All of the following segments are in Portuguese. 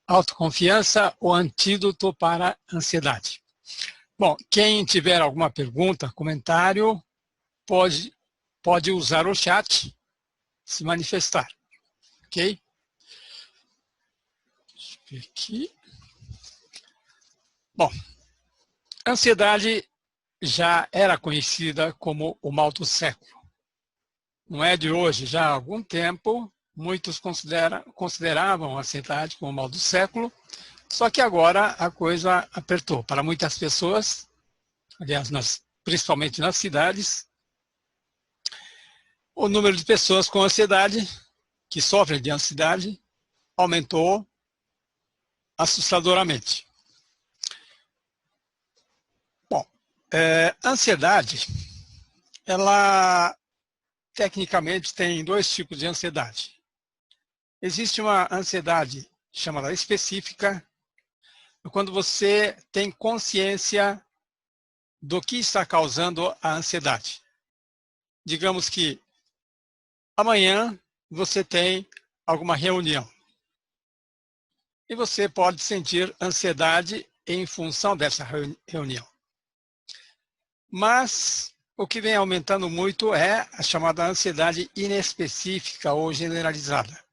Autoconfiança, o antídoto para a ansiedade. Bom, quem tiver alguma pergunta, comentário, pode usar o chat, se manifestar. Ok? Deixa eu ver aqui. Bom, a ansiedade já era conhecida como o mal do século. Não é de hoje, já há algum tempo, muitos consideravam a ansiedade como o mal do século, só que agora a coisa apertou. Para muitas pessoas, aliás, principalmente nas cidades, o número de pessoas com ansiedade, que sofrem de ansiedade, aumentou assustadoramente. Bom, a ansiedade, ela tecnicamente tem dois tipos de ansiedade. Existe uma ansiedade chamada específica, quando você tem consciência do que está causando a ansiedade. Digamos que amanhã você tem alguma reunião e você pode sentir ansiedade em função dessa reunião. Mas o que vem aumentando muito é a chamada ansiedade inespecífica ou generalizada.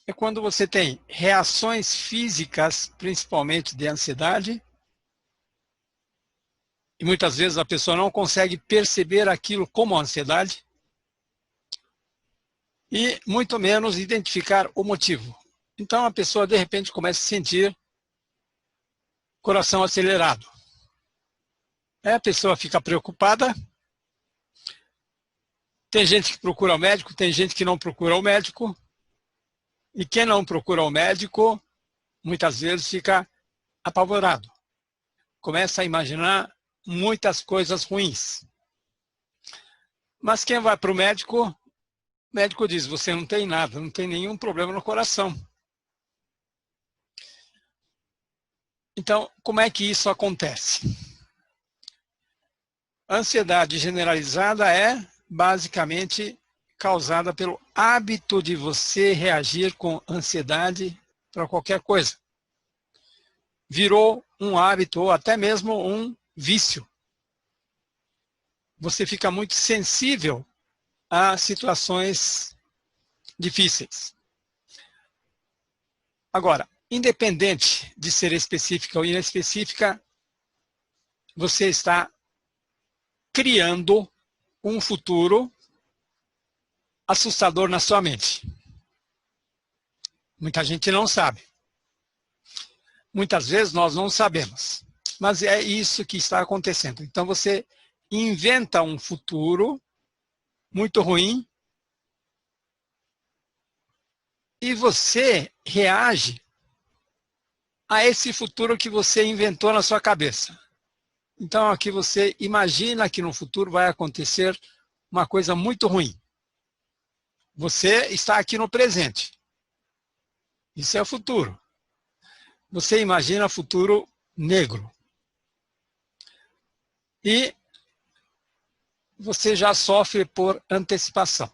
É quando você tem reações físicas, principalmente de ansiedade, e muitas vezes a pessoa não consegue perceber aquilo como ansiedade, e muito menos identificar o motivo. Então a pessoa de repente começa a sentir coração acelerado. A pessoa fica preocupada. Tem gente que procura o médico, tem gente que não procura o médico. E quem não procura o médico, muitas vezes fica apavorado. Começa a imaginar muitas coisas ruins. Mas quem vai para o médico diz, você não tem nada, não tem nenhum problema no coração. Então, como é que isso acontece? A ansiedade generalizada é, basicamente, causada pelo hábito de você reagir com ansiedade para qualquer coisa. Virou um hábito ou até mesmo um vício. Você fica muito sensível a situações difíceis. Agora, independente de ser específica ou inespecífica, você está criando um futuro assustador na sua mente. Muita gente não sabe. Muitas vezes nós não sabemos. Mas é isso que está acontecendo. Então você inventa um futuro muito ruim e você reage a esse futuro que você inventou na sua cabeça. Então aqui você imagina que no futuro vai acontecer uma coisa muito ruim. Você está aqui no presente. Isso é o futuro. Você imagina o futuro negro. E você já sofre por antecipação.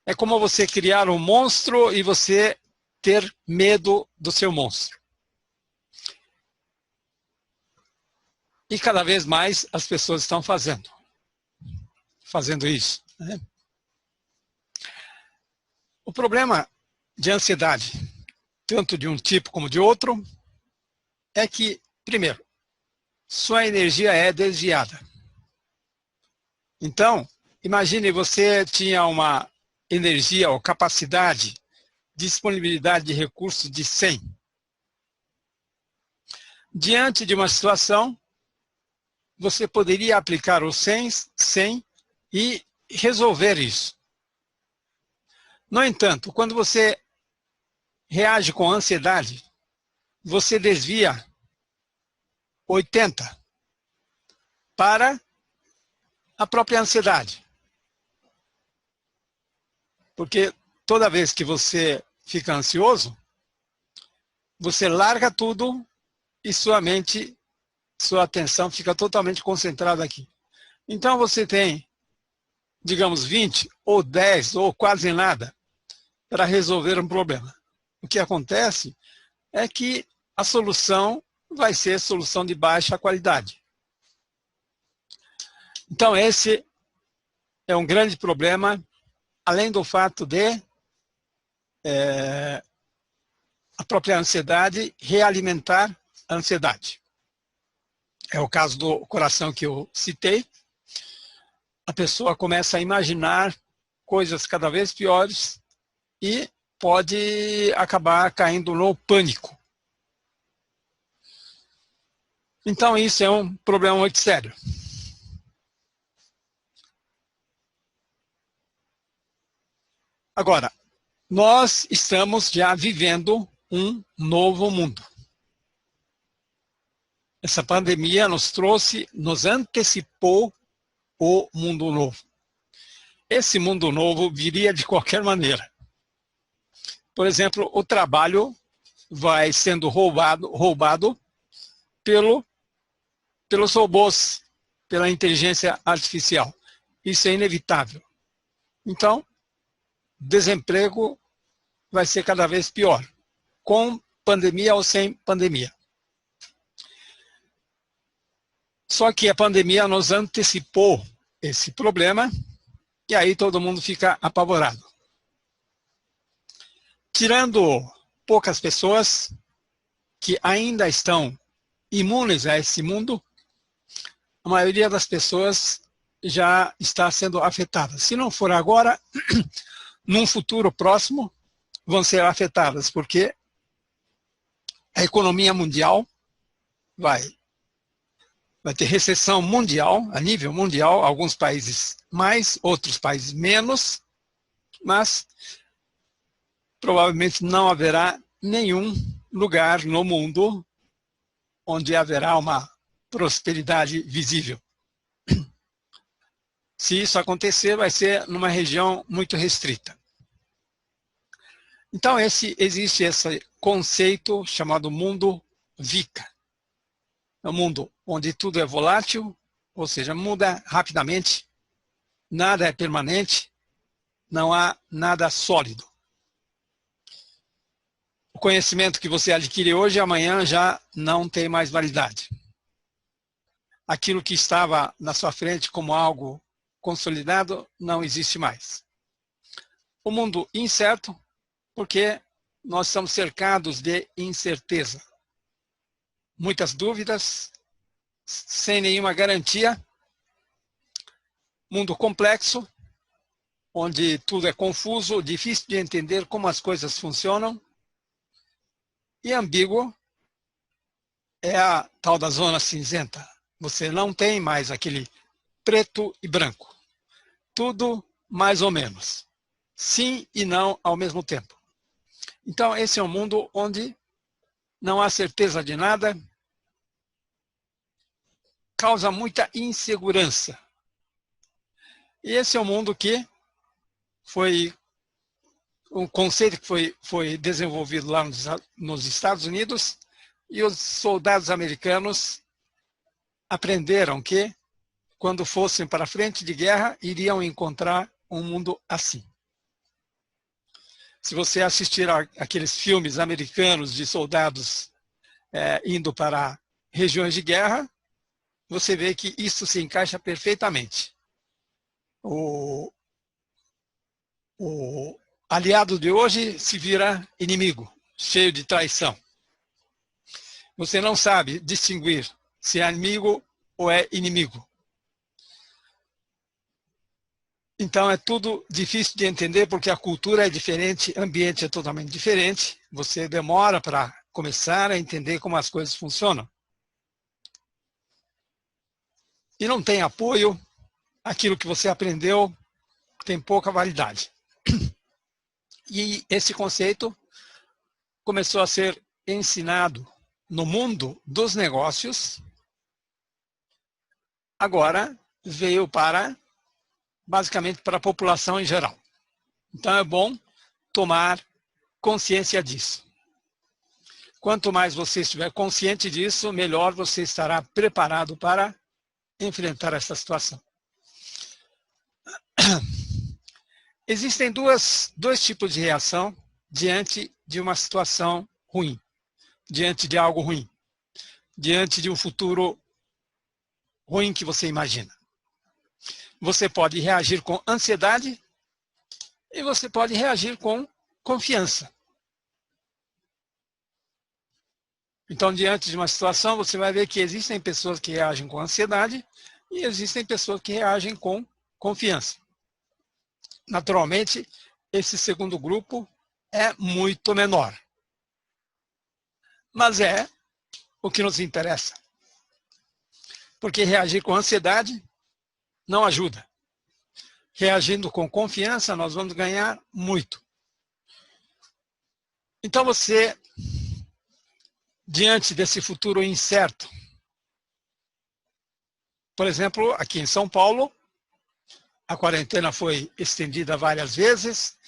É como você criar um monstro e você ter medo do seu monstro. E cada vez mais as pessoas estão fazendo isso. Né? O problema de ansiedade, tanto de um tipo como de outro, é que, primeiro, sua energia é desviada. Então, imagine você tinha uma energia ou capacidade, disponibilidade de recursos de 100. Diante de uma situação, você poderia aplicar os 100 e resolver isso. No entanto, quando você reage com ansiedade, você desvia 80 para a própria ansiedade. Porque toda vez que você fica ansioso, você larga tudo e sua mente, sua atenção fica totalmente concentrada aqui. Então você tem, digamos, 20 ou 10 ou quase nada para resolver um problema. o que acontece é que a solução vai ser solução de baixa qualidade. Então, esse é um grande problema, além do fato de a própria ansiedade realimentar a ansiedade. É o caso do coração que eu citei. A pessoa começa a imaginar coisas cada vez piores e pode acabar caindo no pânico. Então, isso é um problema muito sério. Agora, nós estamos já vivendo um novo mundo. Essa pandemia nos antecipou o mundo novo. Esse mundo novo viria de qualquer maneira. Por exemplo, o trabalho vai sendo roubado pelos robôs, pela inteligência artificial. Isso é inevitável. Então, desemprego vai ser cada vez pior, com pandemia ou sem pandemia. Só que a pandemia nos antecipou esse problema e aí todo mundo fica apavorado. Tirando poucas pessoas que ainda estão imunes a esse mundo, a maioria das pessoas já está sendo afetada. Se não for agora, num futuro próximo, vão ser afetadas, porque a economia mundial vai ter recessão mundial, a nível mundial, alguns países mais, outros países menos, mas provavelmente não haverá nenhum lugar no mundo onde haverá uma prosperidade visível. Se isso acontecer, vai ser numa região muito restrita. Então, existe esse conceito chamado mundo VICA. É um mundo onde tudo é volátil, ou seja, muda rapidamente, nada é permanente, não há nada sólido. O conhecimento que você adquire hoje, amanhã já não tem mais validade. Aquilo que estava na sua frente como algo consolidado não existe mais. O mundo incerto, porque nós estamos cercados de incerteza. Muitas dúvidas, sem nenhuma garantia. Mundo complexo, onde tudo é confuso, difícil de entender como as coisas funcionam. E ambíguo é a tal da zona cinzenta. Você não tem mais aquele preto e branco. Tudo mais ou menos. Sim e não ao mesmo tempo. Então, esse é um mundo onde não há certeza de nada, causa muita insegurança. E esse é um mundo que foi um conceito que foi desenvolvido lá nos Estados Unidos, e os soldados americanos aprenderam que, quando fossem para a frente de guerra, iriam encontrar um mundo assim. Se você assistir aqueles filmes americanos de soldados indo para regiões de guerra, você vê que isso se encaixa perfeitamente. O aliado de hoje se vira inimigo, cheio de traição. Você não sabe distinguir se é amigo ou é inimigo. Então é tudo difícil de entender porque a cultura é diferente, o ambiente é totalmente diferente. Você demora para começar a entender como as coisas funcionam. E não tem apoio, aquilo que você aprendeu tem pouca validade. E esse conceito começou a ser ensinado no mundo dos negócios, agora veio basicamente para a população em geral. Então é bom tomar consciência disso. Quanto mais você estiver consciente disso, melhor você estará preparado para enfrentar essa situação. Existem dois tipos de reação diante de uma situação ruim, diante de algo ruim, diante de um futuro ruim que você imagina. Você pode reagir com ansiedade e você pode reagir com confiança. Então, diante de uma situação, você vai ver que existem pessoas que reagem com ansiedade e existem pessoas que reagem com confiança. Naturalmente, esse segundo grupo é muito menor. Mas é o que nos interessa. Porque reagir com ansiedade não ajuda. Reagindo com confiança, nós vamos ganhar muito. Então você, diante desse futuro incerto, por exemplo, aqui em São Paulo, a quarentena foi estendida várias vezes,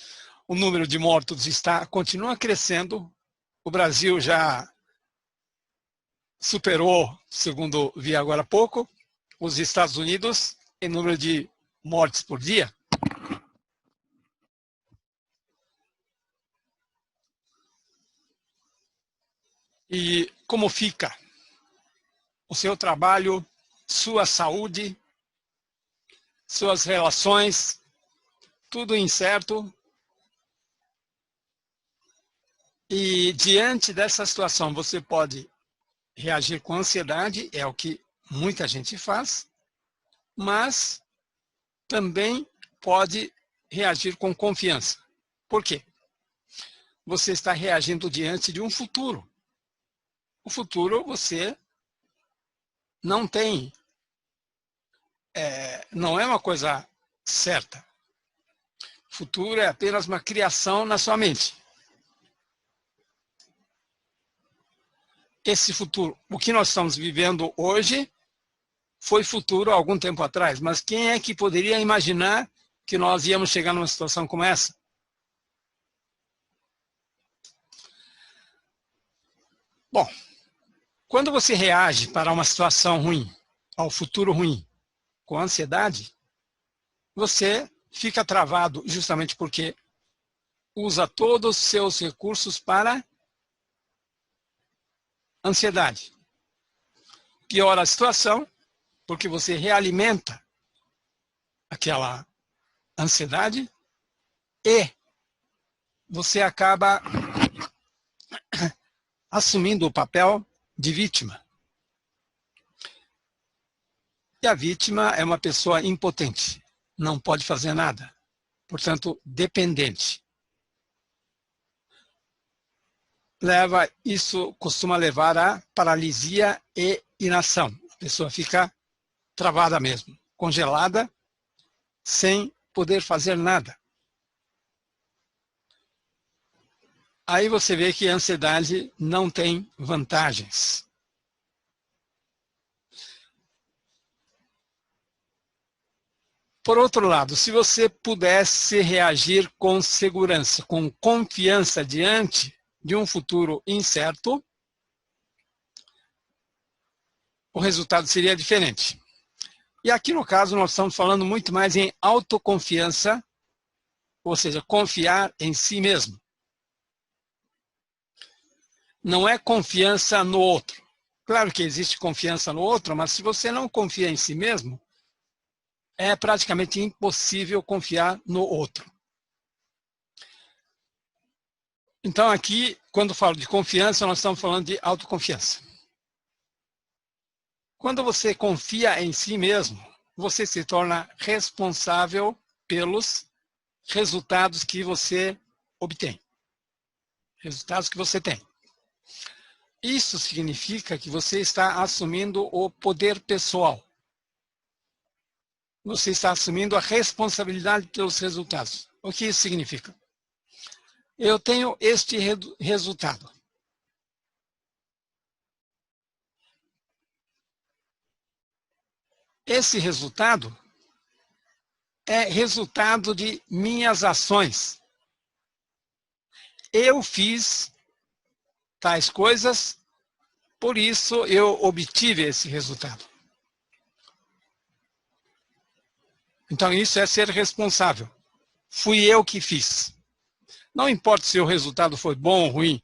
o número de mortos continua crescendo, o Brasil já superou, segundo vi agora há pouco, os Estados Unidos em número de mortes por dia. E como fica o seu trabalho, sua saúde, suas relações, tudo incerto. E diante dessa situação, você pode reagir com ansiedade, é o que muita gente faz, mas também pode reagir com confiança. Por quê? Você está reagindo diante de um futuro. O futuro você não tem, não é uma coisa certa. O futuro é apenas uma criação na sua mente. Esse futuro, o que nós estamos vivendo hoje, foi futuro há algum tempo atrás. Mas quem é que poderia imaginar que nós íamos chegar numa situação como essa? Bom, quando você reage para uma situação ruim, ao futuro ruim, com ansiedade, você fica travado justamente porque usa todos os seus recursos para ansiedade. Piora a situação, porque você realimenta aquela ansiedade e você acaba assumindo o papel de vítima. E a vítima é uma pessoa impotente, não pode fazer nada, portanto, dependente. Isso costuma levar a paralisia e inação. A pessoa fica travada mesmo, congelada, sem poder fazer nada. Aí você vê que a ansiedade não tem vantagens. Por outro lado, se você pudesse reagir com segurança, com confiança diante de um futuro incerto, o resultado seria diferente. E aqui no caso nós estamos falando muito mais em autoconfiança, ou seja, confiar em si mesmo. Não é confiança no outro. Claro que existe confiança no outro, mas se você não confia em si mesmo, é praticamente impossível confiar no outro. Então aqui, quando falo de confiança, nós estamos falando de autoconfiança. Quando você confia em si mesmo, você se torna responsável pelos resultados que você obtém. Resultados que você tem. Isso significa que você está assumindo o poder pessoal. Você está assumindo a responsabilidade pelos resultados. O que isso significa? Eu tenho este resultado. Esse resultado é resultado de minhas ações. Eu fiz tais coisas, por isso eu obtive esse resultado. Então isso é ser responsável. Fui eu que fiz. Não importa se o resultado foi bom ou ruim,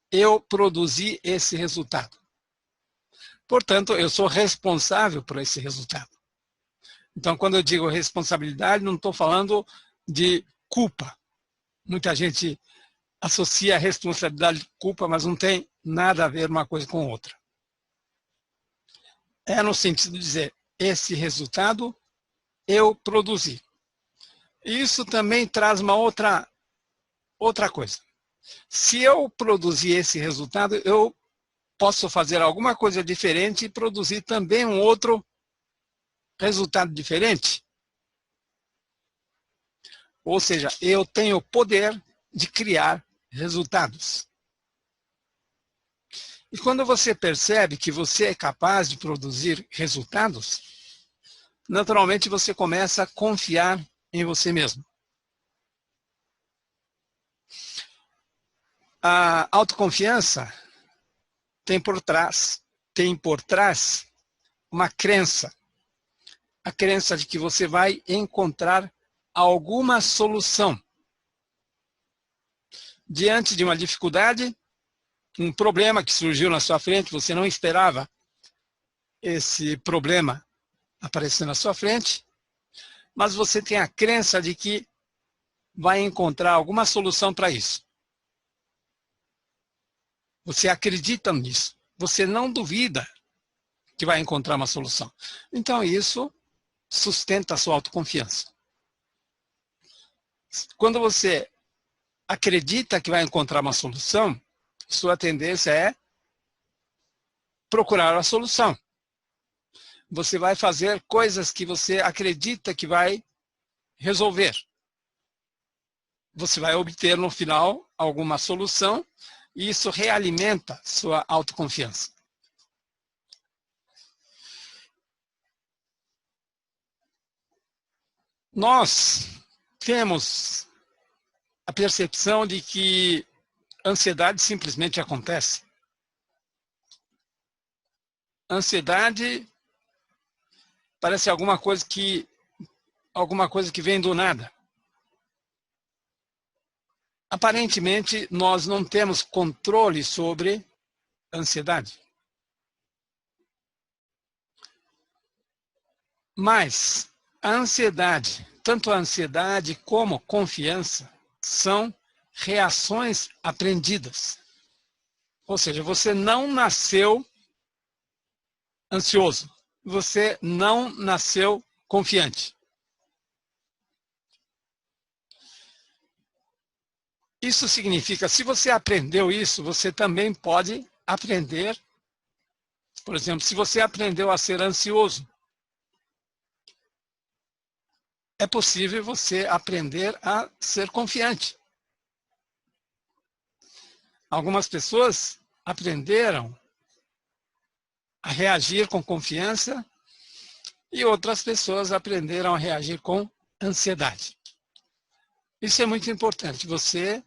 eu produzi esse resultado. Portanto, eu sou responsável por esse resultado. Então, quando eu digo responsabilidade, não estou falando de culpa. Muita gente associa a responsabilidade com culpa, mas não tem nada a ver uma coisa com outra. É no sentido de dizer, esse resultado eu produzi. Isso também traz uma outra coisa. Se eu produzir esse resultado, eu posso fazer alguma coisa diferente e produzir também um outro resultado diferente. Ou seja, eu tenho o poder de criar resultados. E quando você percebe que você é capaz de produzir resultados, naturalmente você começa a confiar em você mesmo. A autoconfiança tem por trás uma crença. A crença de que você vai encontrar alguma solução. Diante de uma dificuldade, um problema que surgiu na sua frente, você não esperava esse problema aparecer na sua frente, mas você tem a crença de que vai encontrar alguma solução para isso. Você acredita nisso. Você não duvida que vai encontrar uma solução. Então, isso sustenta a sua autoconfiança. Quando você acredita que vai encontrar uma solução, sua tendência é procurar a solução. Você vai fazer coisas que você acredita que vai resolver. Você vai obter no final alguma solução e isso realimenta sua autoconfiança. Nós temos a percepção de que ansiedade simplesmente acontece. Ansiedade parece alguma coisa que vem do nada. Aparentemente, nós não temos controle sobre a ansiedade. Mas a ansiedade, tanto a ansiedade como a confiança, são reações aprendidas. Ou seja, você não nasceu ansioso. Você não nasceu confiante. Isso significa, se você aprendeu isso, você também pode aprender. Por exemplo, se você aprendeu a ser ansioso, é possível você aprender a ser confiante. Algumas pessoas aprenderam a reagir com confiança e outras pessoas aprenderam a reagir com ansiedade. Isso é muito importante, você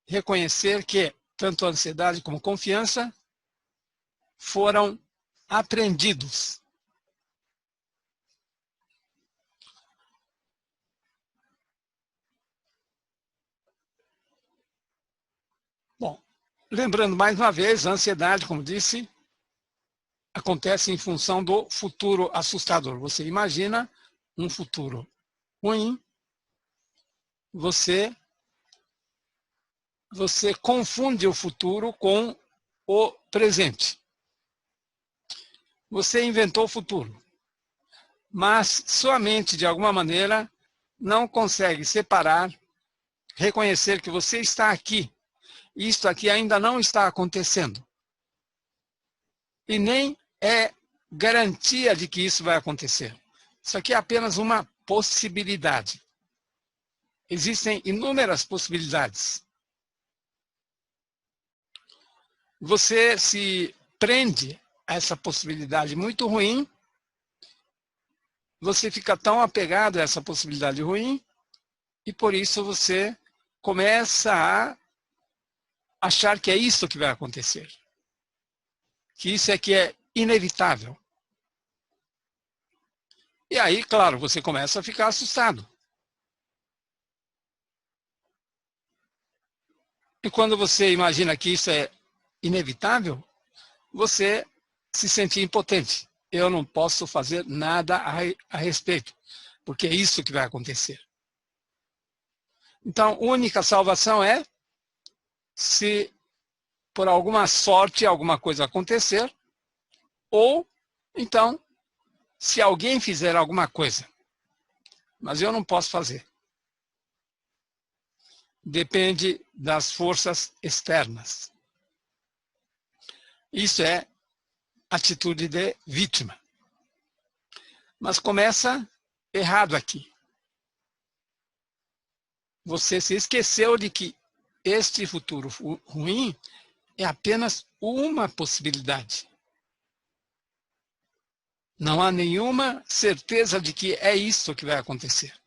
reconhecer que tanto a ansiedade como a confiança foram aprendidos. Bom, lembrando mais uma vez, a ansiedade, como disse, acontece em função do futuro assustador. Você imagina um futuro ruim, você confunde o futuro com o presente. Você inventou o futuro, mas sua mente, de alguma maneira, não consegue separar, reconhecer que você está aqui. Isto aqui ainda não está acontecendo. E nem é garantia de que isso vai acontecer. Isso aqui é apenas uma possibilidade. Existem inúmeras possibilidades. Você se prende a essa possibilidade muito ruim, você fica tão apegado a essa possibilidade ruim, e por isso você começa a achar que é isso que vai acontecer. Que isso é que é inevitável. E aí, claro, você começa a ficar assustado. E quando você imagina que isso é inevitável, você se sente impotente. Eu não posso fazer nada a respeito, porque é isso que vai acontecer. Então, a única salvação é se por alguma sorte alguma coisa acontecer, ou então se alguém fizer alguma coisa. Mas eu não posso fazer. Depende das forças externas. Isso é atitude de vítima. Mas começa errado aqui. Você se esqueceu de que este futuro ruim é apenas uma possibilidade. Não há nenhuma certeza de que é isso que vai acontecer.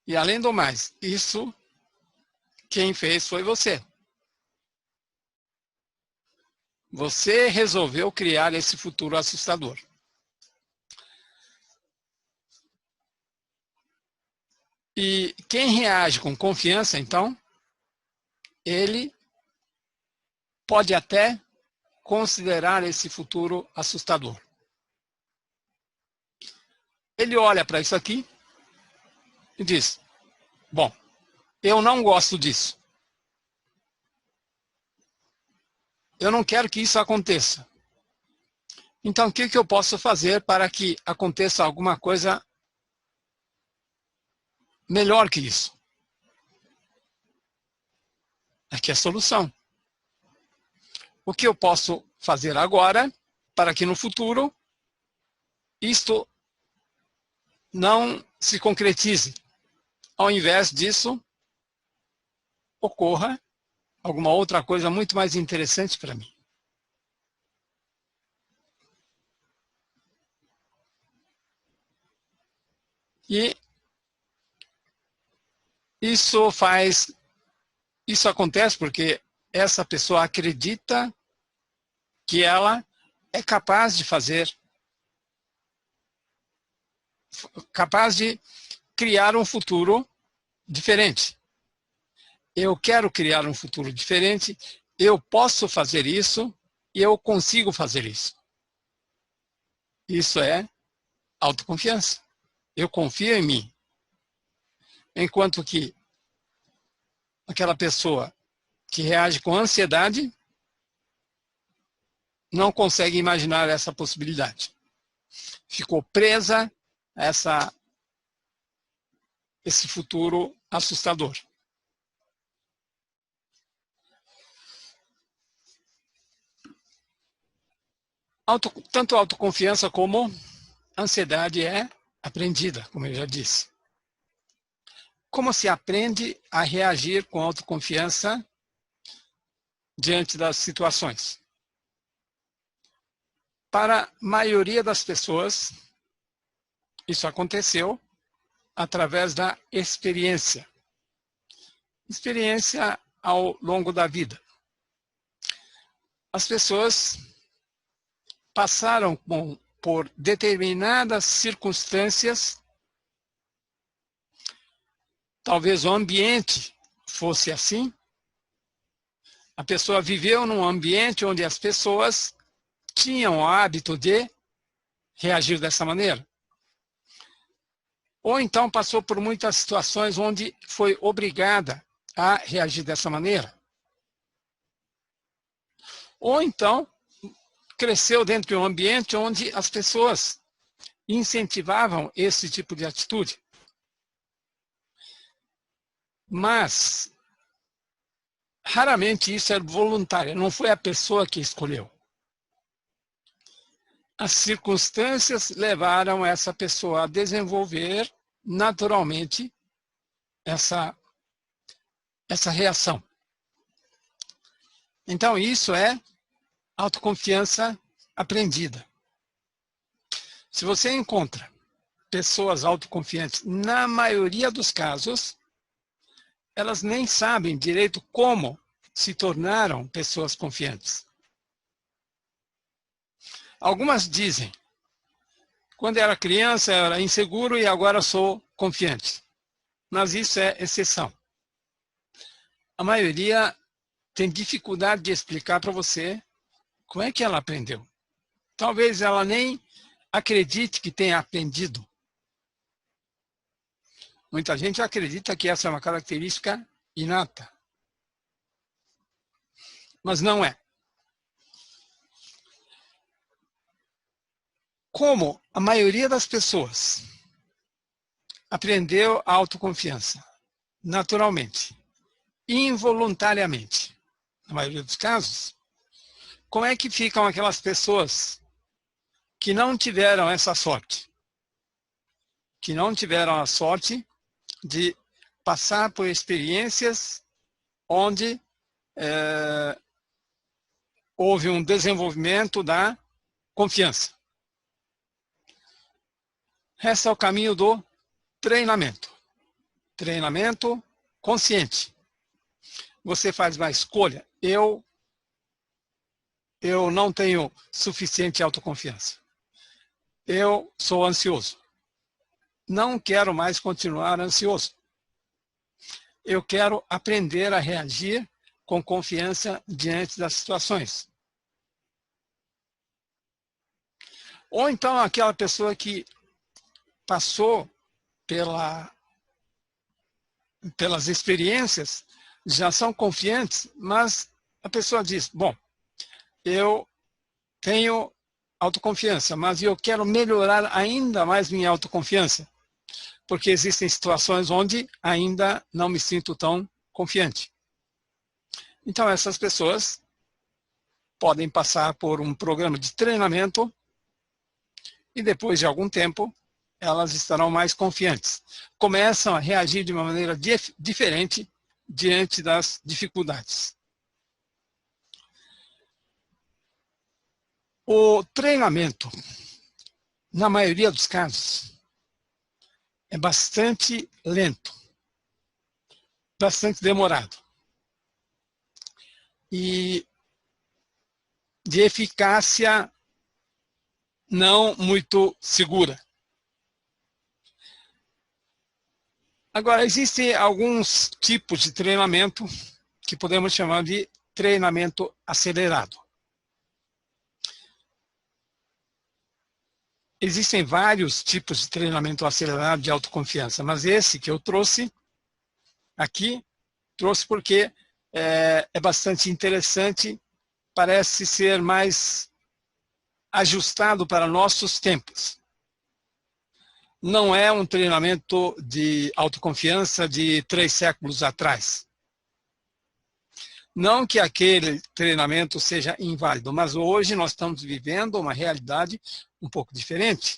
E além do mais, isso quem fez foi você. Você resolveu criar esse futuro assustador. E quem reage com confiança, então, ele pode até considerar esse futuro assustador. Ele olha para isso aqui e diz: bom, eu não gosto disso. Eu não quero que isso aconteça. Então, o que eu posso fazer para que aconteça alguma coisa melhor que isso? Aqui é a solução. O que eu posso fazer agora para que no futuro isto não se concretize? Ao invés disso, ocorra alguma outra coisa muito mais interessante para mim. E isso acontece porque essa pessoa acredita que ela é capaz de criar um futuro diferente. Eu quero criar um futuro diferente, eu posso fazer isso e eu consigo fazer isso. Isso é autoconfiança. Eu confio em mim. Enquanto que aquela pessoa que reage com ansiedade não consegue imaginar essa possibilidade. Ficou presa a esse futuro assustador. Tanto autoconfiança como ansiedade é aprendida, como eu já disse. Como se aprende a reagir com autoconfiança diante das situações? Para a maioria das pessoas, isso aconteceu através da experiência. Experiência ao longo da vida. As pessoas passaram por determinadas circunstâncias, talvez o ambiente fosse assim. A pessoa viveu num ambiente onde as pessoas tinham o hábito de reagir dessa maneira. Ou então passou por muitas situações onde foi obrigada a reagir dessa maneira. Ou então cresceu dentro de um ambiente onde as pessoas incentivavam esse tipo de atitude. Mas raramente isso é voluntário, não foi a pessoa que escolheu. As circunstâncias levaram essa pessoa a desenvolver naturalmente essa reação. Então, isso é autoconfiança aprendida. Se você encontra pessoas autoconfiantes, na maioria dos casos, elas nem sabem direito como se tornaram pessoas confiantes. Algumas dizem: quando era criança eu era inseguro e agora sou confiante. mas isso é exceção. A maioria tem dificuldade de explicar para você como é que ela aprendeu. Talvez ela nem acredite que tenha aprendido. Muita gente acredita que essa é uma característica inata, mas não é. Como a maioria das pessoas aprendeu a autoconfiança naturalmente, involuntariamente, na maioria dos casos, como é que ficam aquelas pessoas que não tiveram essa sorte? Que não tiveram a sorte de passar por experiências onde houve um desenvolvimento da confiança. Esse é o caminho do treinamento. Treinamento consciente. Você faz uma escolha. Eu não tenho suficiente autoconfiança. Eu sou ansioso. Não quero mais continuar ansioso. Eu quero aprender a reagir com confiança diante das situações. Ou então aquela pessoa que passou pelas experiências, já são confiantes, mas a pessoa diz, bom, eu tenho autoconfiança, mas eu quero melhorar ainda mais minha autoconfiança, porque existem situações onde ainda não me sinto tão confiante. Então, essas pessoas podem passar por um programa de treinamento e depois de algum tempo, elas estarão mais confiantes. Começam a reagir de uma maneira diferente diante das dificuldades. O treinamento, na maioria dos casos, é bastante lento, bastante demorado e de eficácia não muito segura. Agora, existem alguns tipos de treinamento que podemos chamar de treinamento acelerado. Existem vários tipos de treinamento acelerado de autoconfiança, mas esse que eu trouxe aqui, trouxe porque é bastante interessante, parece ser mais ajustado para nossos tempos. Não é um treinamento de autoconfiança de 3 séculos atrás. Não que aquele treinamento seja inválido, mas hoje nós estamos vivendo uma realidade um pouco diferente.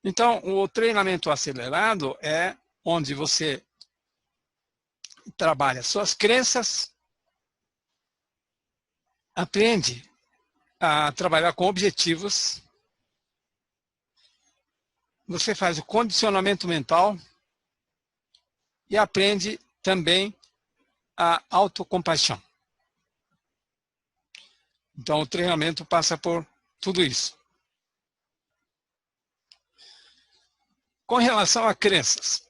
Então, o treinamento acelerado é onde você trabalha suas crenças, aprende a trabalhar com objetivos, você faz o condicionamento mental e aprende também a autocompaixão. Então, o treinamento passa por tudo isso. Com relação a crenças,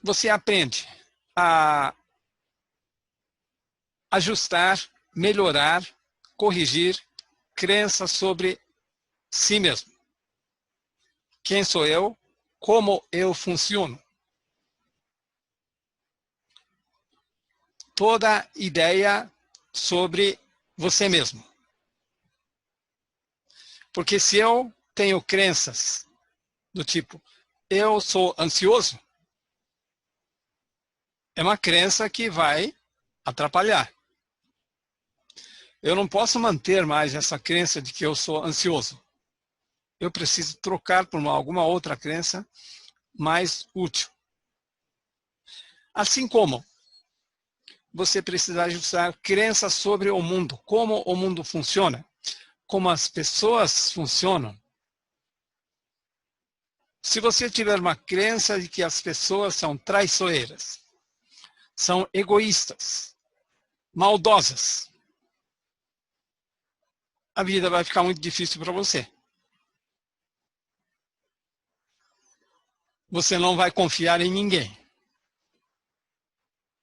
você aprende a ajustar, melhorar, corrigir crenças sobre si mesmo. Quem sou eu? Como eu funciono? Toda ideia sobre você mesmo. Porque se eu tenho crenças do tipo, eu sou ansioso, é uma crença que vai atrapalhar. Eu não posso manter mais essa crença de que eu sou ansioso. Eu preciso trocar por alguma outra crença mais útil. Assim como você precisa ajustar crenças sobre o mundo, como o mundo funciona, como as pessoas funcionam. Se você tiver uma crença de que as pessoas são traiçoeiras, são egoístas, maldosas, a vida vai ficar muito difícil para você. você não vai confiar em ninguém.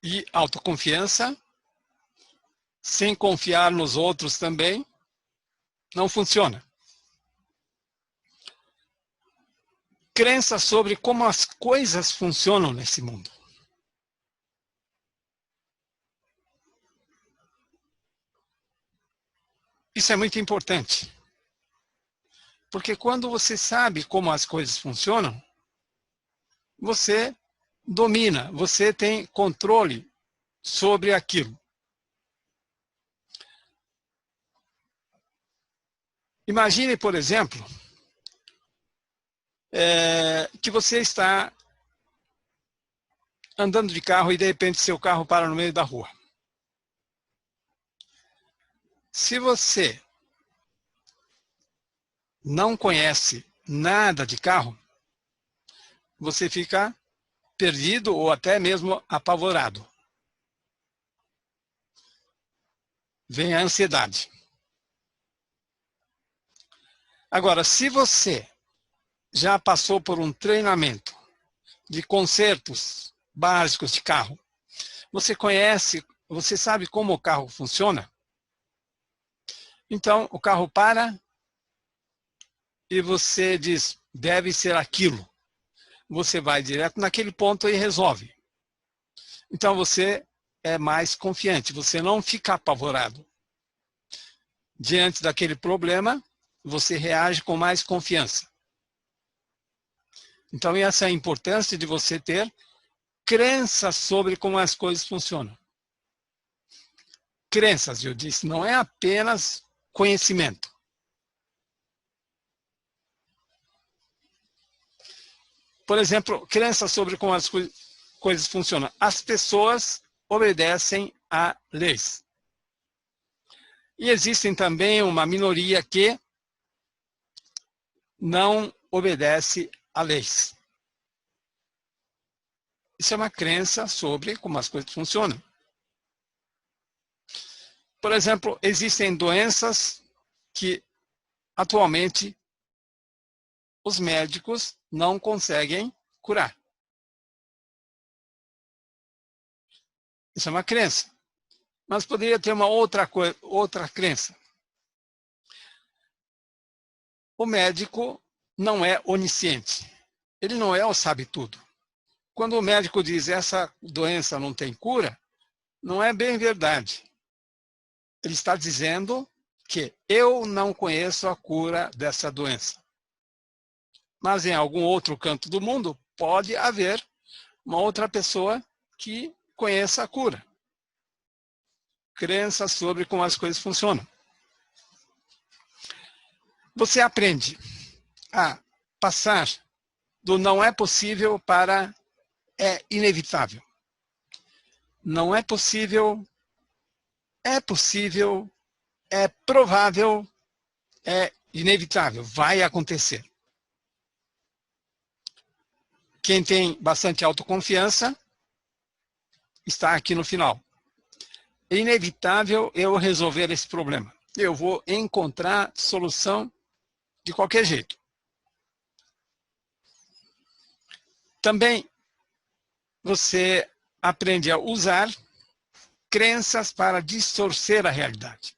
E autoconfiança, sem confiar nos outros também, não funciona. Crença sobre como as coisas funcionam nesse mundo. Isso é muito importante. Porque quando você sabe como as coisas funcionam, você domina, você tem controle sobre aquilo. Imagine, por exemplo, que você está andando de carro e de repente seu carro para no meio da rua. Se você não conhece nada de carro, você fica perdido ou até mesmo apavorado. Vem a ansiedade. Agora, se você já passou por um treinamento de consertos básicos de carro, você conhece, você sabe como o carro funciona, então o carro para e você diz, deve ser aquilo. Você vai direto naquele ponto e resolve. Então você é mais confiante, você não fica apavorado. Diante daquele problema, você reage com mais confiança. Então essa é a importância de você ter crenças sobre como as coisas funcionam. Crenças, eu disse, não é apenas conhecimento. Por exemplo, crenças sobre como as coisas funcionam. As pessoas obedecem a leis. E existem também uma minoria que não obedece a leis. Isso é uma crença sobre como as coisas funcionam. Por exemplo, existem doenças que atualmente os médicos não conseguem curar. Isso é uma crença. Mas poderia ter uma outra crença. O médico não é onisciente. Ele não é o sabe-tudo. Quando o médico diz essa doença não tem cura, não é bem verdade. Ele está dizendo que eu não conheço a cura dessa doença. Mas em algum outro canto do mundo pode haver uma outra pessoa que conheça a cura. Crença sobre como as coisas funcionam. Você aprende a passar do não é possível para é inevitável. Não é possível, é possível, é provável, é inevitável, vai acontecer. Quem tem bastante autoconfiança está aqui no final. É inevitável eu resolver esse problema. Eu vou encontrar solução de qualquer jeito. Também você aprende a usar crenças para distorcer a realidade.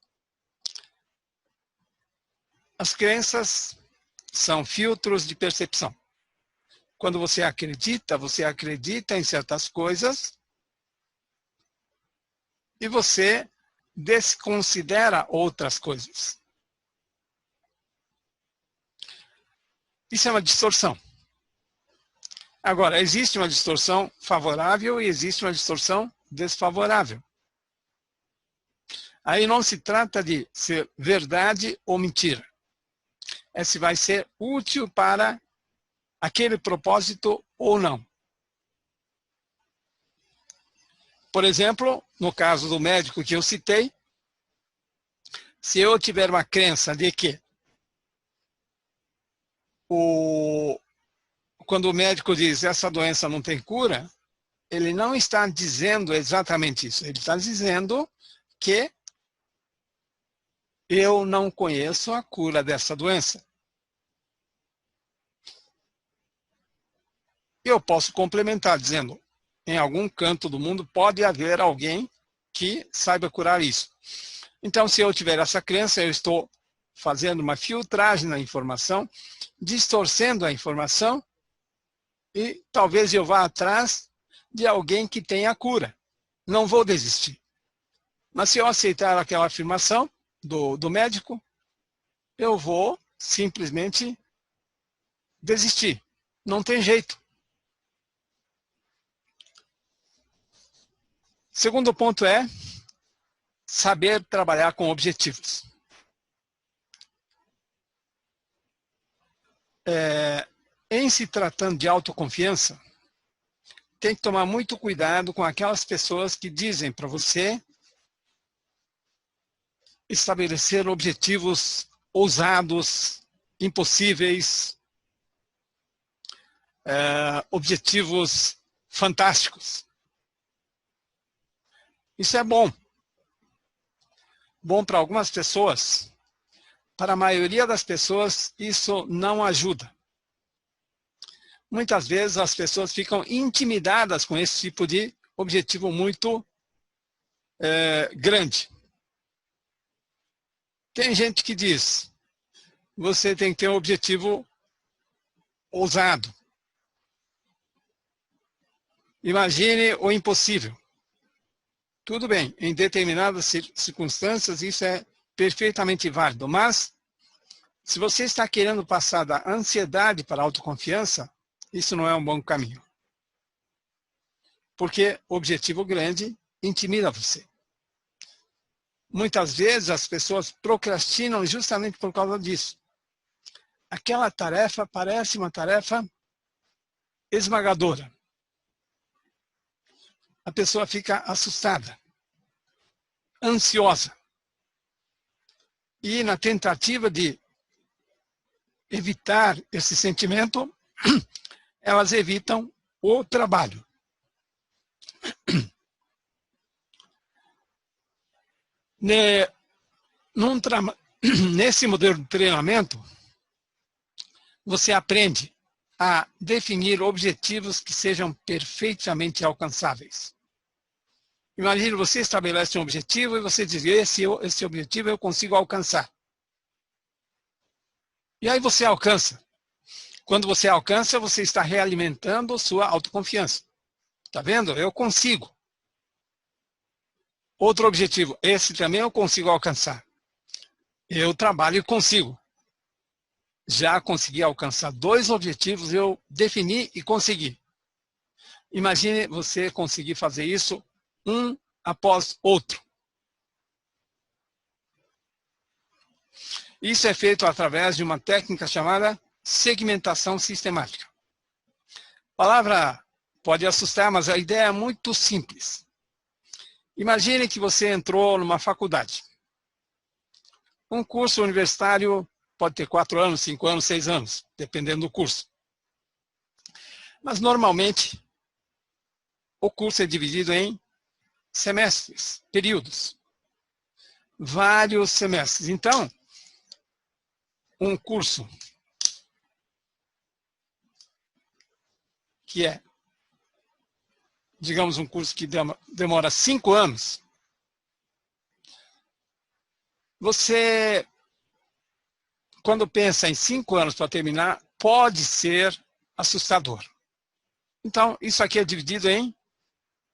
As crenças são filtros de percepção. Quando você acredita em certas coisas e você desconsidera outras coisas. Isso é uma distorção. Agora, existe uma distorção favorável e existe uma distorção desfavorável. Aí não se trata de ser verdade ou mentira. É se vai ser útil para aquele propósito ou não. Por exemplo, no caso do médico que eu citei, se eu tiver uma crença de que quando o médico diz essa doença não tem cura, ele não está dizendo exatamente isso. Ele está dizendo que eu não conheço a cura dessa doença. Eu posso complementar dizendo, em algum canto do mundo pode haver alguém que saiba curar isso. Então, se eu tiver essa crença, eu estou fazendo uma filtragem na informação, distorcendo a informação, e talvez eu vá atrás de alguém que tenha a cura. Não vou desistir. Mas se eu aceitar aquela afirmação do médico, eu vou simplesmente desistir. Não tem jeito. Segundo ponto é saber trabalhar com objetivos. Em se tratando de autoconfiança, tem que tomar muito cuidado com aquelas pessoas que dizem para você estabelecer objetivos ousados, impossíveis, objetivos fantásticos. Isso é bom. Bom para algumas pessoas. Para a maioria das pessoas, isso não ajuda. Muitas vezes as pessoas ficam intimidadas com esse tipo de objetivo muito grande. Tem gente que diz, você tem que ter um objetivo ousado. Imagine o impossível. Tudo bem, em determinadas circunstâncias isso é perfeitamente válido, mas se você está querendo passar da ansiedade para a autoconfiança, isso não é um bom caminho. Porque o objetivo grande intimida você. Muitas vezes as pessoas procrastinam justamente por causa disso. Aquela tarefa parece uma tarefa esmagadora. A pessoa fica assustada, ansiosa. E na tentativa de evitar esse sentimento, elas evitam o trabalho. Nesse modelo de treinamento, você aprende a definir objetivos que sejam perfeitamente alcançáveis. Imagine, você estabelece um objetivo e você diz, esse objetivo eu consigo alcançar. E aí você alcança. Quando você alcança, você está realimentando sua autoconfiança. Está vendo? Eu consigo. Outro objetivo, esse também eu consigo alcançar. Eu trabalho e consigo. Já consegui alcançar 2 objetivos, eu defini e consegui. Imagine você conseguir fazer isso um após outro. Isso é feito através de uma técnica chamada segmentação sistemática. A palavra pode assustar, mas a ideia é muito simples. Imagine que você entrou numa faculdade. Um curso universitário pode ter 4 anos, 5 anos, 6 anos, dependendo do curso. Mas, normalmente, o curso é dividido em semestres, períodos. Vários semestres. Então, um curso que é, digamos, um curso que demora 5 anos, você, quando pensa em 5 anos para terminar, pode ser assustador. Então, isso aqui é dividido em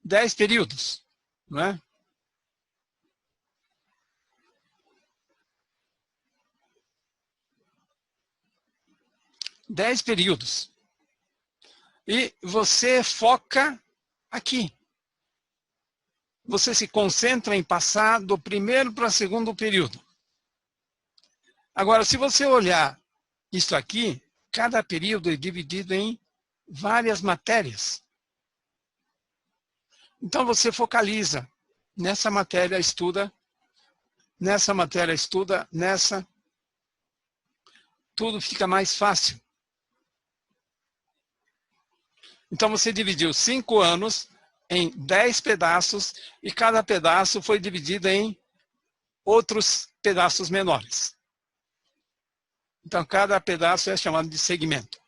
10 períodos, não é? Dez períodos. E você foca aqui. Você se concentra em passar do primeiro para o segundo período. Agora, se você olhar isso aqui, cada período é dividido em várias matérias. Então, você focaliza. Nessa matéria, estuda. Nessa matéria, estuda. Nessa. Tudo fica mais fácil. Então, você dividiu 5 anos em 10 pedaços e cada pedaço foi dividido em outros pedaços menores. Então, cada pedaço é chamado de segmento.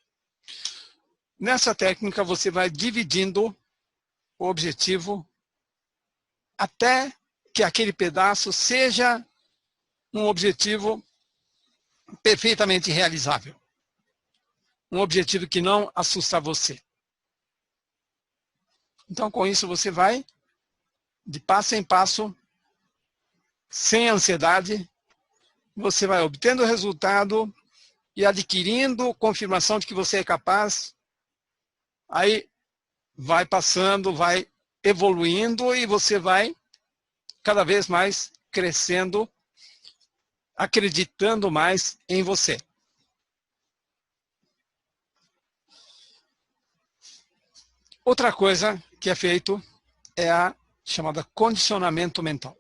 Nessa técnica, você vai dividindo o objetivo até que aquele pedaço seja um objetivo perfeitamente realizável. Um objetivo que não assusta você. Então, com isso, você vai, de passo em passo, sem ansiedade, você vai obtendo o resultado e adquirindo confirmação de que você é capaz. Aí vai passando, vai evoluindo e você vai cada vez mais crescendo, acreditando mais em você. Outra coisa que é feito é a chamada condicionamento mental.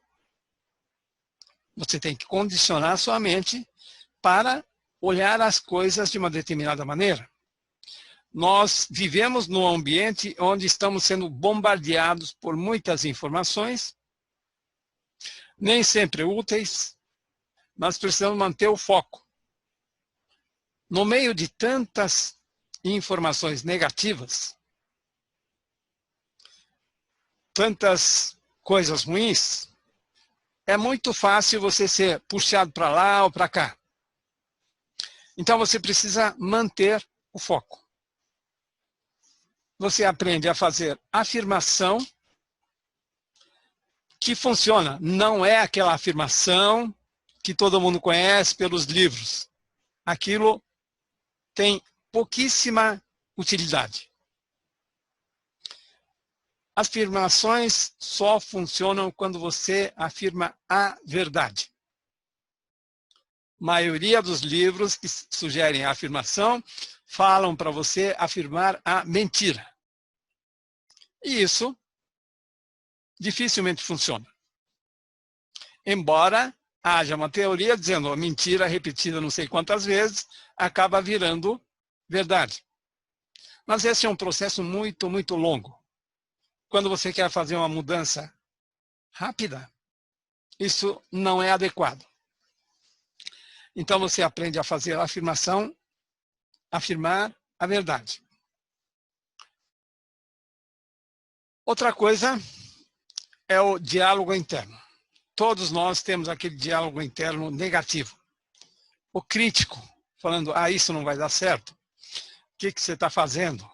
Você tem que condicionar sua mente para olhar as coisas de uma determinada maneira. Nós vivemos num ambiente onde estamos sendo bombardeados por muitas informações, nem sempre úteis, mas precisamos manter o foco. No meio de tantas informações negativas, tantas coisas ruins, é muito fácil você ser puxado para lá ou para cá. Então você precisa manter o foco. Você aprende a fazer afirmação que funciona. Não é aquela afirmação que todo mundo conhece pelos livros. Aquilo tem pouquíssima utilidade. Afirmações só funcionam quando você afirma a verdade. A maioria dos livros que sugerem a afirmação falam para você afirmar a mentira. E isso dificilmente funciona. Embora haja uma teoria dizendo a mentira repetida não sei quantas vezes acaba virando verdade. Mas esse é um processo muito, muito longo. Quando você quer fazer uma mudança rápida, isso não é adequado. Então você aprende a fazer a afirmação, afirmar a verdade. Outra coisa é o diálogo interno. Todos nós temos aquele diálogo interno negativo. O crítico, falando, isso não vai dar certo. O que você está fazendo?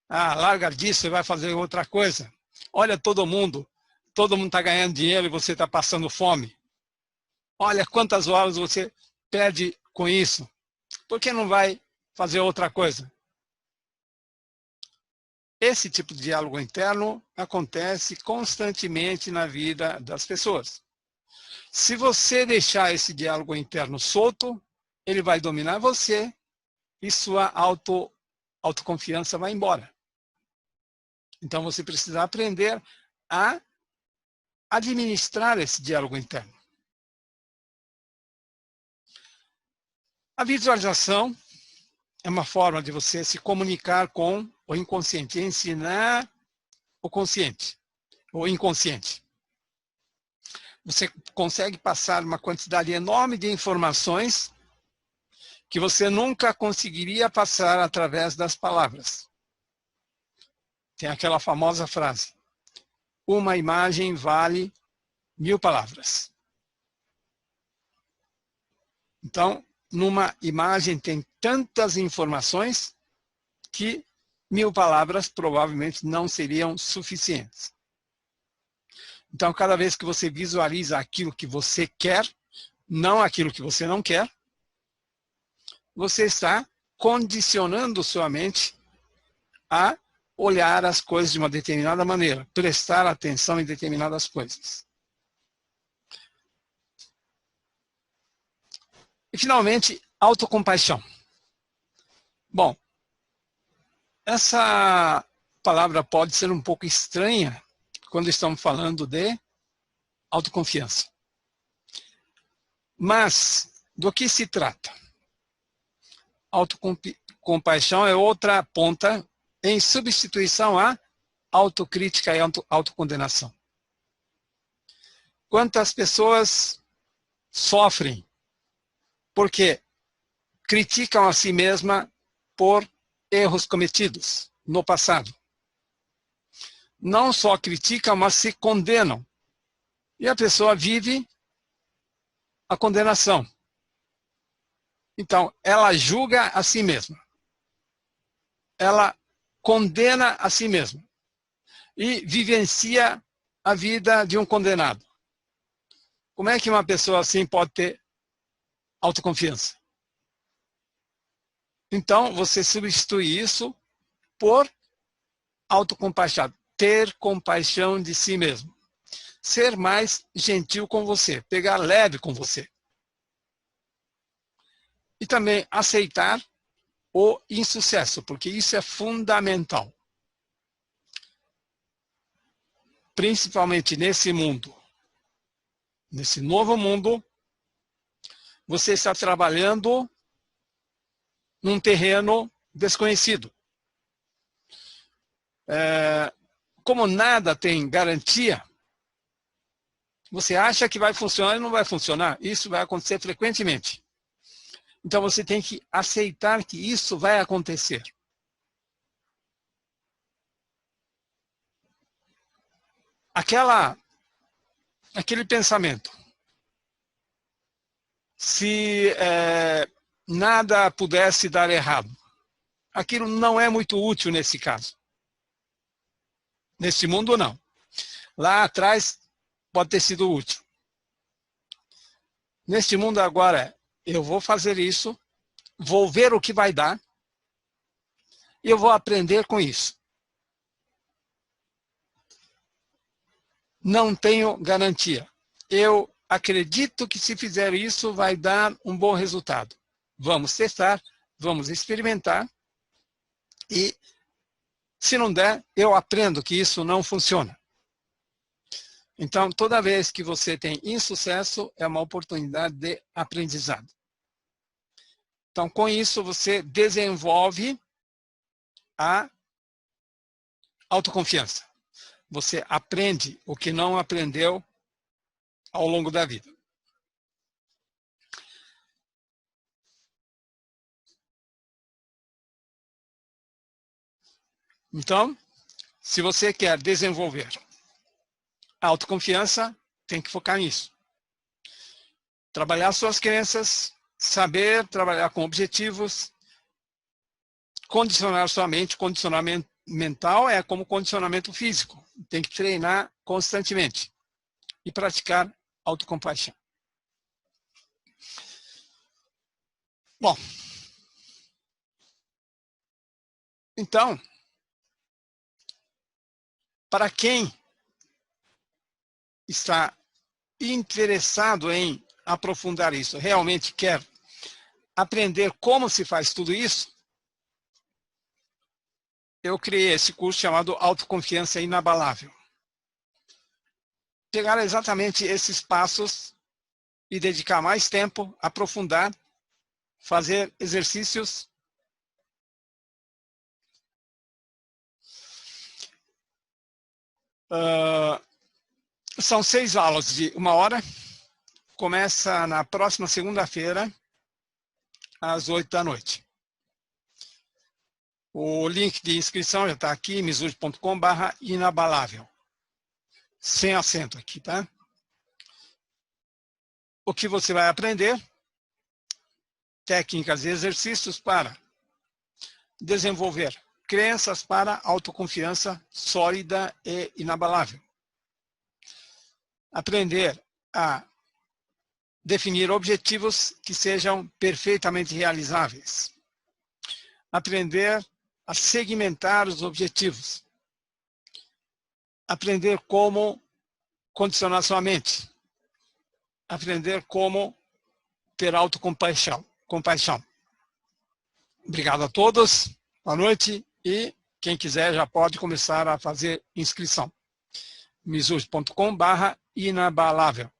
Larga disso, você vai fazer outra coisa. Olha todo mundo está ganhando dinheiro e você está passando fome. Olha quantas horas você perde com isso. Por que não vai fazer outra coisa? Esse tipo de diálogo interno acontece constantemente na vida das pessoas. Se você deixar esse diálogo interno solto, ele vai dominar você e sua autoconfiança vai embora. Então você precisa aprender a administrar esse diálogo interno. A visualização é uma forma de você se comunicar com o inconsciente, ensinar o consciente, o inconsciente. Você consegue passar uma quantidade enorme de informações que você nunca conseguiria passar através das palavras. Tem aquela famosa frase: uma imagem vale 1000 palavras. Então, numa imagem tem tantas informações que 1000 palavras provavelmente não seriam suficientes. Então, cada vez que você visualiza aquilo que você quer, não aquilo que você não quer, você está condicionando sua mente a olhar as coisas de uma determinada maneira, prestar atenção em determinadas coisas. E, finalmente, autocompaixão. Bom, essa palavra pode ser um pouco estranha quando estamos falando de autoconfiança. Mas, do que se trata? Autocompaixão é outra ponta em substituição à autocrítica e autocondenação. Quantas pessoas sofrem porque criticam a si mesma por erros cometidos no passado. Não só criticam, mas se condenam. E a pessoa vive a condenação. Então, ela julga a si mesma. Ela condena a si mesma. E vivencia a vida de um condenado. Como é que uma pessoa assim pode ter autoconfiança? Então, você substitui isso por autocompaixão. Ter compaixão de si mesmo. Ser mais gentil com você. Pegar leve com você. E também aceitar o insucesso, porque isso é fundamental. Principalmente nesse mundo. Nesse novo mundo, você está trabalhando num terreno desconhecido. Como nada tem garantia, você acha que vai funcionar e não vai funcionar. Isso vai acontecer frequentemente. Então você tem que aceitar que isso vai acontecer. Aquele pensamento. Se nada pudesse dar errado, aquilo não é muito útil nesse caso. Nesse mundo, não. Lá atrás, pode ter sido útil. Neste mundo agora, eu vou fazer isso, vou ver o que vai dar, e eu vou aprender com isso. Não tenho garantia. Eu acredito que se fizer isso, vai dar um bom resultado. Vamos testar, vamos experimentar, e se não der, eu aprendo que isso não funciona. Então, toda vez que você tem insucesso, é uma oportunidade de aprendizado. Então, com isso, você desenvolve a autoconfiança. Você aprende o que não aprendeu ao longo da vida. Então, se você quer desenvolver a autoconfiança, tem que focar nisso. Trabalhar suas crenças, saber trabalhar com objetivos, condicionar sua mente. Condicionamento mental é como condicionamento físico. Tem que treinar constantemente e praticar autocompaixão. Bom, então, para quem está interessado em aprofundar isso, realmente quer aprender como se faz tudo isso, eu criei esse curso chamado Autoconfiança Inabalável. Pegar exatamente esses passos e dedicar mais tempo, aprofundar, fazer exercícios. São 6 aulas de 1 hora. Começa na próxima segunda-feira, às 8 da noite. O link de inscrição já está aqui, mizuji.com/inabalável. Sem acento aqui, tá? O que você vai aprender? Técnicas e exercícios para desenvolver crenças para autoconfiança sólida e inabalável. Aprender a definir objetivos que sejam perfeitamente realizáveis. Aprender a segmentar os objetivos. Aprender como condicionar sua mente. Aprender como ter autocompaixão. Obrigado a todos. Boa noite. E quem quiser já pode começar a fazer inscrição. mizuji.com/inabalável.